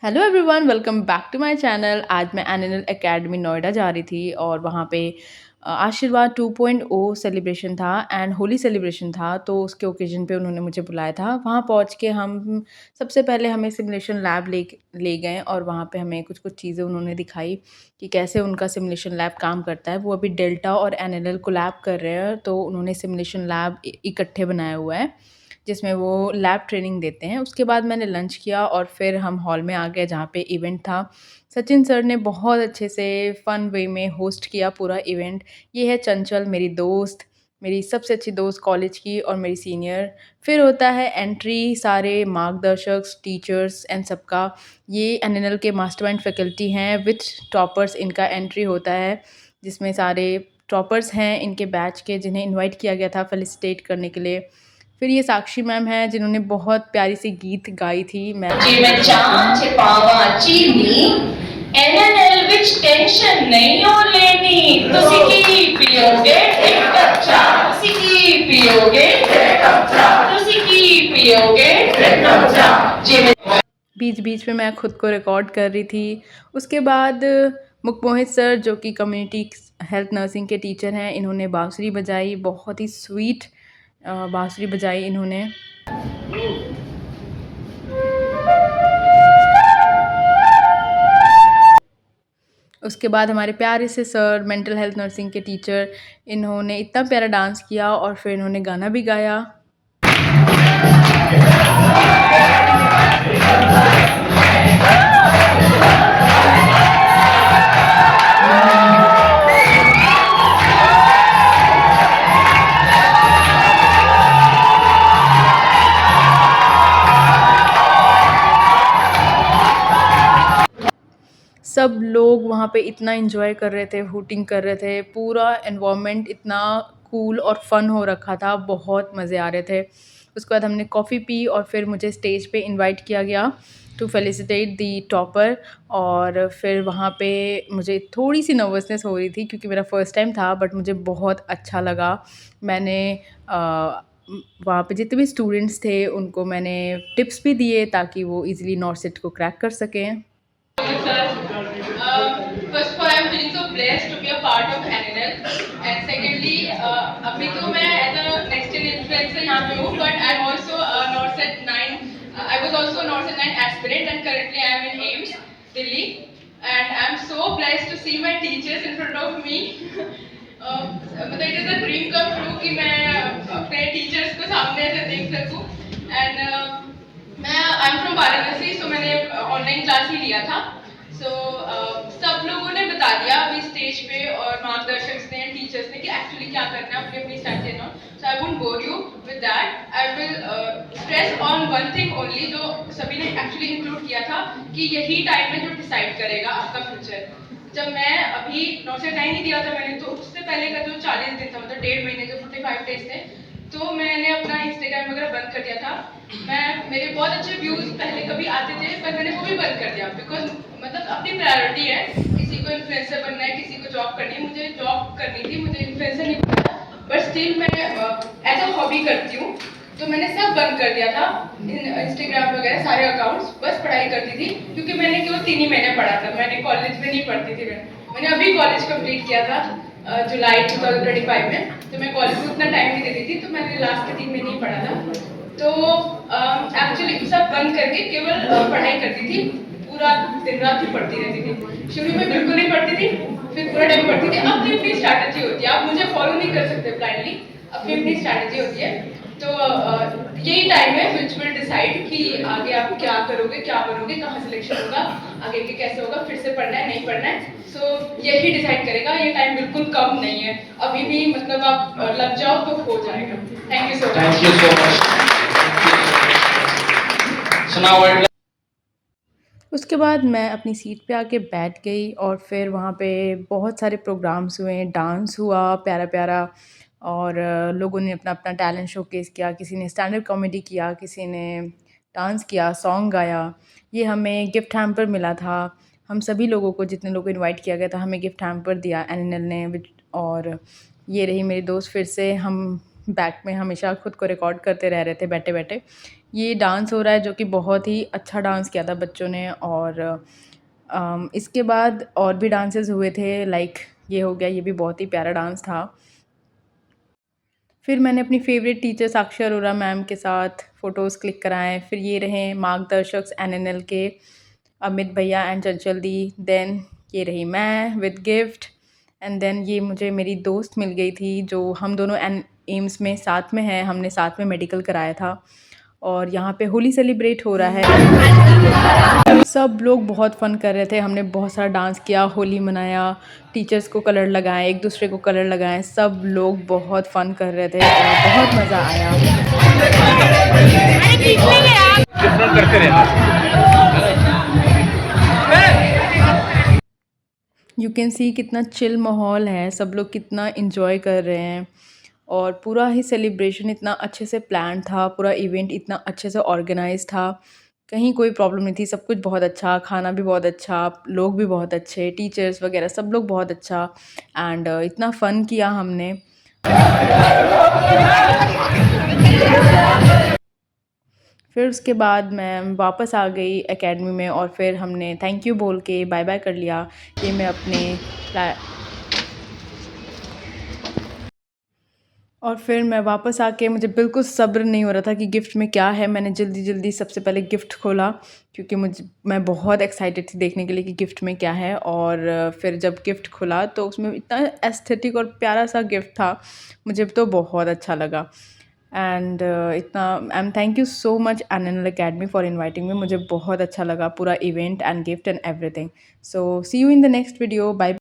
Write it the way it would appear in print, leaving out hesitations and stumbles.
Hello everyone, welcome back to my channel. आज मैं animal academy Noida जा रही थी और वहाँ पे आशीर्वाद 2.0 सेलिब्रेशन था एंड होली सेलिब्रेशन था। तो उसके ओकेजन पे उन्होंने मुझे बुलाया था। वहाँ पहुँच के हम सबसे पहले हमें सिमुलेशन लैब ले ले गए और वहाँ पे हमें कुछ कुछ चीज़ें उन्होंने दिखाई कि कैसे उनका सिमुलेशन लैब काम करता है। वो अभी डेल्टा और एनएलएल कोलैब कर रहे हैं, तो उन्होंने सिमुलेशन लैब इकट्ठे बनाया हुआ है जिसमें वो लैब ट्रेनिंग देते हैं। उसके बाद मैंने लंच किया और फिर हम हॉल में आ गए जहाँ पे इवेंट था। सचिन सर ने बहुत अच्छे से फ़न वे में होस्ट किया पूरा इवेंट। ये है चंचल, मेरी दोस्त, मेरी सबसे अच्छी दोस्त कॉलेज की और मेरी सीनियर। फिर होता है एंट्री सारे मार्गदर्शक, टीचर्स एंड सबका। ये एनएनएल के मास्टरमाइंड फैकल्टी हैं विथ टॉपर्स, इनका एंट्री होता है जिसमें सारे टॉपर्स हैं इनके बैच के, जिन्हें इनवाइट किया गया था फेलिसिटेट करने के लिए। फिर ये साक्षी मैम हैं जिन्होंने बहुत प्यारी सी गीत गाई थी। मैं जी मैं चाह छिपावा चीनी एनएनएल विच टेंशन नहीं हो लेनी तुसी की पियोगे एक कप चाह तुसी की पियोगे एक कप चाह तुसी की पियोगे एक कप चाह जी मैं बीच बीच में मैं खुद को रिकॉर्ड कर रही थी। उसके बाद मुकमोहित सर जो कि कम्युनिटी हेल्थ नर्सिंग के टीचर हैं, इन्होंने बांसुरी बजाई, बहुत ही स्वीट बांसुरी बजाई इन्होंने। उसके बाद हमारे प्यारे से सर मेंटल हेल्थ नर्सिंग के टीचर, इन्होंने इतना प्यारा डांस किया और फिर इन्होंने गाना भी गाया। सब लोग वहाँ पे इतना एंजॉय कर रहे थे, हूटिंग कर रहे थे, पूरा एनवायरनमेंट इतना कूल और फन हो रखा था, बहुत मज़े आ रहे थे। उसके बाद हमने कॉफ़ी पी और फिर मुझे स्टेज पे इनवाइट किया गया टू फेलिसिटेट दी टॉपर। और फिर वहाँ पे मुझे थोड़ी सी नर्वसनेस हो रही थी क्योंकि मेरा फर्स्ट टाइम था, बट मुझे बहुत अच्छा लगा। मैंने वहाँ पे जितने भी स्टूडेंट्स थे उनको मैंने टिप्स भी दिए ताकि वो इजीली नॉर्सिट को क्रैक कर सकें। First of all, I'm feeling so blessed to be a part of NNL. And secondly, अभी तो मैं as a next gen influencer यहाँ पे हूँ, but I'm also a NORCET 9. I was also a NORCET 9 aspirant, and currently I'm in AIMS, Delhi. And I'm so blessed to see my teachers in front of me. मतलब it is a dream come true कि मैं अपने teachers को सामने से देख सकूँ. And मैं आई एम फ्रॉम वाराणसी, सो मैंने ऑनलाइन क्लास ही लिया था। सो सब लोगों ने बता दिया अभी स्टेज पे और मार्गदर्शक ने, टीचर्स ने कि एक्चुअली क्या करना है अपनी अपनी स्ट्रैटेजी और so I won't bore you with that. I will stress on one thing only जो सभी ने एक्चुअली इंक्लूड किया था कि यही टाइम है जो डिसाइड करेगा आपका फ्यूचर। जब मैं अभी नॉर्सेट 9 ही दिया था मैंने, तो उससे पहले का जो 40 दिन था, मतलब 1.5 महीने जो 45 डेज थे, तो मैंने अपना इंस्टाग्राम वगैरह बंद कर दिया था। मेरे बहुत अच्छे व्यूज पहले कभी आते थे, पर मैंने वो भी बंद कर दिया बिकॉज मतलब अपनी प्रायोरिटी है। किसी को इन्फ्लुएंसर बनना है, किसी को जॉब करनी है, मुझे जॉब करनी थी, मुझे इन्फ्लुएंसर नहीं बनना था, बट स्टिल मैं एज अ हॉबी करती हूँ। तो मैंने सब बंद कर दिया था, इंस्टाग्राम वगैरह सारे अकाउंट्स, बस पढ़ाई करती थी क्योंकि मैंने केवल 3 ही महीने पढ़ा था, मैंने कॉलेज में नहीं पढ़ती थी। मैंने अभी कॉलेज कंप्लीट किया था जुलाई 2025 में, तो मैं कॉलेज में उतना टाइम नहीं देती थी, तो मैंने लास्ट के 3 महीने ही पढ़ा था। तो एक्चुअली सब बंद करके केवल पढ़ाई करती थी, पूरा दिन रात ही पढ़ती रहती थी। शुरू में बिल्कुल नहीं पढ़ती थी, फिर पूरा टाइम पढ़ती थी। अपनी अपनी स्ट्रैटेजी होती है, आप मुझे फॉलो नहीं कर सकते ब्लाइंडली, अपनी अपनी स्ट्रैटेजी होती है। तो यही टाइम है विच विल डिसाइड कि आगे आप क्या करोगे, क्या बनोगे, कहाँ सिलेक्शन होगा, आगे के कैसे होगा, फिर से पढ़ना है नहीं पढ़ना है। सो यही डिसाइड करेगा। ये टाइम बिल्कुल कम नहीं है, अभी भी मतलब आप लग जाओ तो हो जाएगा। Thank you so much. Thank you so much. So now I'd like उसके बाद मैं अपनी सीट पे आके बैठ गई और फिर वहाँ पे बहुत सारे प्रोग्राम्स हुए, डांस हुआ प्यारा-प्यारा और लोगों ने अपना-अपना टैलेंट शोकेस किया। किसी ने स्टैंड अप कॉमेडी किया, किसी ने डांस किया, सॉन्ग गाया। ये हमें गिफ्ट हैम्पर मिला था। हम सभी लोगों को, जितने लोगों को इनवाइट किया गया था, हमें गिफ्ट हैम्पर दिया एनएनएल ने। और ये रही मेरी दोस्त फिर से, हम बैक में हमेशा खुद को रिकॉर्ड करते रह रहे थे बैठे-बैठे। ये डांस हो रहा है जो कि बहुत ही अच्छा डांस किया था बच्चों ने। और इसके बाद और भी डांसेस हुए थे, लाइक ये हो गया, ये भी बहुत ही प्यारा डांस था। फिर मैंने अपनी फ़ेवरेट टीचर साक्षी अरोरा मैम के साथ फ़ोटोज़ क्लिक कराएँ। फिर ये रहे मार्गदर्शक एनएनएल के अमित भैया एंड चंचल दी। देन ये रही मैं विद गिफ्ट। एंड देन ये मुझे मेरी दोस्त मिल गई थी जो हम दोनों एम्स में साथ में हैं, हमने साथ में मेडिकल कराया था। और यहाँ पे होली सेलिब्रेट हो रहा है। सब लोग बहुत फ़न कर रहे थे, हमने बहुत सारा डांस किया, होली मनाया, टीचर्स को कलर लगाए, एक दूसरे को कलर लगाए, सब लोग बहुत फ़न कर रहे थे और बहुत मज़ा आया। यू कैन सी कितना चिल माहौल है, सब लोग कितना इन्जॉय कर रहे हैं। और पूरा ही सेलिब्रेशन इतना अच्छे से प्लान था, पूरा इवेंट इतना अच्छे से ऑर्गेनाइज था, कहीं कोई प्रॉब्लम नहीं थी। सब कुछ बहुत अच्छा, खाना भी बहुत अच्छा, लोग भी बहुत अच्छे, टीचर्स वगैरह सब लोग बहुत अच्छा। एंड इतना फ़न किया हमने। फिर उसके बाद मैं वापस आ गई एकेडमी में और फिर हमने थैंक यू बोल के बाय बाय कर लिया। ये मैं अपने और फिर मैं वापस आके मुझे बिल्कुल सब्र नहीं हो रहा था कि गिफ्ट में क्या है। मैंने जल्दी-जल्दी सबसे पहले गिफ्ट खोला क्योंकि मैं बहुत एक्साइटेड थी देखने के लिए कि गिफ्ट में क्या है। और फिर जब गिफ्ट खुला तो उसमें इतना एस्थेटिक और प्यारा-सा गिफ्ट था, मुझे तो बहुत अच्छा लगा। एंड इतना and thank you so much NNL academy for inviting me. मुझे बहुत अच्छा लगा पूरा event and gift and everything. So see you in the next video. Bye.